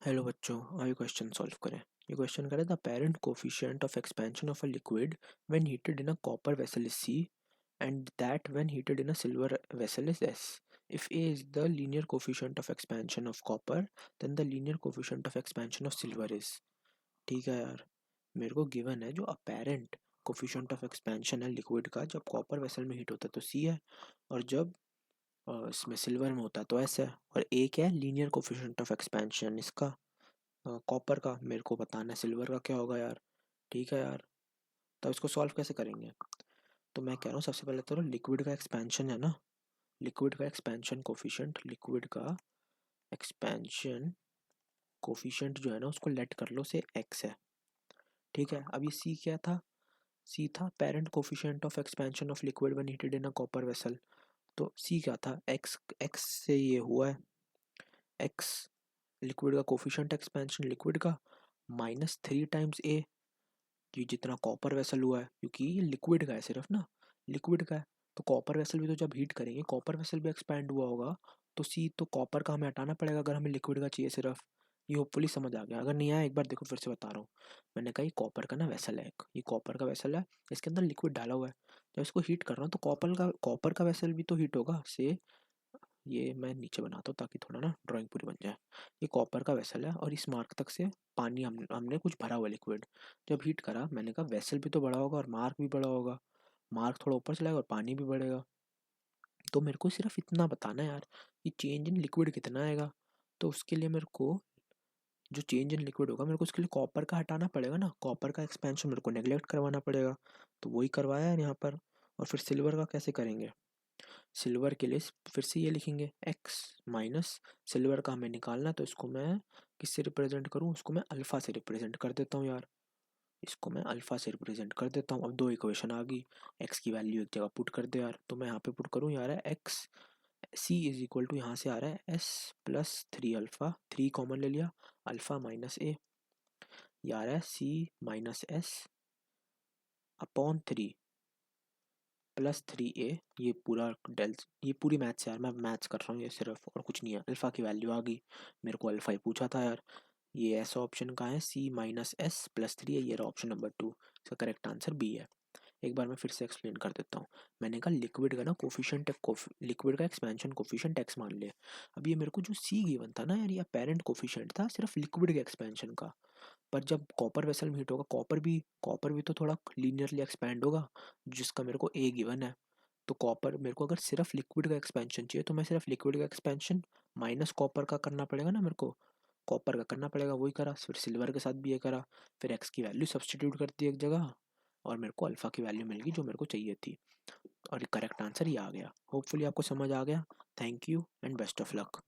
Hello बच्चों, आइए question solve करें। ये क्वेश्चन करें the parent coefficient of expansion of a liquid when heated in a copper vessel is C and that when heated in a silver vessel is S. If A is the linear coefficient of expansion of copper, then the linear coefficient of expansion of silver is। ठीक है यार, मेरे को given है जो apparent coefficient of expansion है liquid का, जब कॉपर वेसल में हीट होता है तो C है, और जब इसमें सिल्वर में होता है तो S है। और A क्या है? लीनियर कोफिशिएंट ऑफ एक्सपेंशन इसका, कॉपर का। मेरे को बताना है सिल्वर का क्या होगा यार। ठीक है यार, तो इसको सॉल्व कैसे करेंगे? तो मैं कह रहा हूँ सबसे पहले तो लिक्विड का एक्सपेंशन है ना, लिक्विड का एक्सपेंशन कोफिशिएंट, लिक्विड का एक्सपेंशन कोफिशिएंट जो है ना उसको लेट कर लो से एक्स है। ठीक है, अब ये सी क्या था? सी था parent coefficient of expansion of liquid when heated in a copper vessel. तो सी क्या था? एक्स। एक्स से ये हुआ है एक्स, लिक्विड का कोफिशिएंट एक्सपेंशन लिक्विड का, -3 टाइम्स ए, ये जितना कॉपर वेसल हुआ है, क्योंकि ये लिक्विड का है सिर्फ ना, लिक्विड का है। तो कॉपर वेसल भी तो जब हीट करेंगे कॉपर वेसल भी एक्सपैंड हुआ होगा, तो सी तो कॉपर का हमें हटाना पड़ेगा अगर हमें लिक्विड का चाहिए सिर्फ। ये होपफुली समझ आ गया, अगर नहीं आया एक बार देखो फिर से बता रहा हूँ। मैंने कहा ये कॉपर का ना वेसल है, ये कॉपर का वेसल है, इसके अंदर लिक्विड डाला हुआ है। जब इसको हीट कर रहा हूँ तो कॉपर का वेसल भी तो हीट होगा से। ये मैं नीचे बनाता हूँ ताकि थोड़ा ना ड्राइंग पूरी बन जाए। ये कॉपर का वेसल है और इस मार्क तक से पानी हमने कुछ भरा हुआ लिक्विड। जब हीट करा मैंने कहा वेसल भी तो बड़ा होगा और मार्क भी बड़ा होगा, मार्क थोड़ा ऊपर चलाएगा और पानी भी बढ़ेगा। तो मेरे को सिर्फ इतना बताना है यार कि चेंज इन लिक्विड कितना आएगा। तो उसके लिए मेरे को जो चेंज इन लिक्विड होगा मेरे को उसके लिए कॉपर का हटाना पड़ेगा ना, कॉपर का एक्सपेंशन मेरे को नेग्लेक्ट करवाना पड़ेगा। तो वही करवाया है यहाँ पर। और फिर सिल्वर का कैसे करेंगे? सिल्वर के लिए फिर से ये लिखेंगे एक्स माइनस, सिल्वर का हमें निकालना है तो इसको मैं किससे रिप्रेजेंट करूँ? उसको मैं अल्फ़ा से रिप्रेजेंट कर देता हूँ यार, इसको मैं अल्फ़ा से रिप्रेजेंट कर देता हूँ। अब दो इक्वेशन आ गई, एक्स की वैल्यू एक जगह पुट कर दे यार, तो मैं यहाँ पे पुट करूँ यार है x, c is equal to यहाँ से आ रहा है एस प्लस 3 अल्फ़ा, 3 कॉमन ले लिया, अल्फ़ा माइनस ए, यार है सी माइनस एस अपॉन 3 प्लस 3 ए। ये पूरा डेल, ये पूरी मैथ्स यार, मैं मैथ्स कर रहा हूँ ये सिर्फ, और कुछ नहीं है। अल्फ़ा की वैल्यू आ गई, मेरे को अल्फ़ा ही पूछा था यार। ये ऐसा ऑप्शन कहाँ है? सी माइनस एस प्लस 3 है, ये रहा ऑप्शन नंबर 2। इसका करेक्ट आंसर बी है। एक बार मैं फिर से एक्सप्लेन कर देता हूँ। मैंने कहा लिक्विड का ना कोफिशिएंट, लिक्विड का एक्सपेंशन कोफिशिएंट एक्स मान लिया। अब ये मेरे को जो सी गिवन था ना यार, ये अपेरेंट कोफिशिएंट था सिर्फ लिक्विड के एक्सपेंशन का। पर जब कॉपर वेसल में हीट होगा कॉपर भी तो थोड़ा लीनियरली एक्सपैंड होगा, जिसका मेरे को ए गिवन है। तो कॉपर मेरे को अगर सिर्फ लिक्विड का एक्सपेंशन चाहिए तो मैं सिर्फ लिक्विड का एक्सपेंशन माइनस कॉपर का करना पड़ेगा ना मेरे को, कॉपर का करना पड़ेगा, वही करा। फिर सिल्वर के साथ भी ये करा, फिर एक्स की वैल्यू सब्सटीट्यूट कर दी एक जगह, और मेरे को अल्फ़ा की वैल्यू मिल गई जो मेरे को चाहिए थी। और करेक्ट आंसर ये आ गया। होपफुली आपको समझ आ गया। Thank you and best of luck.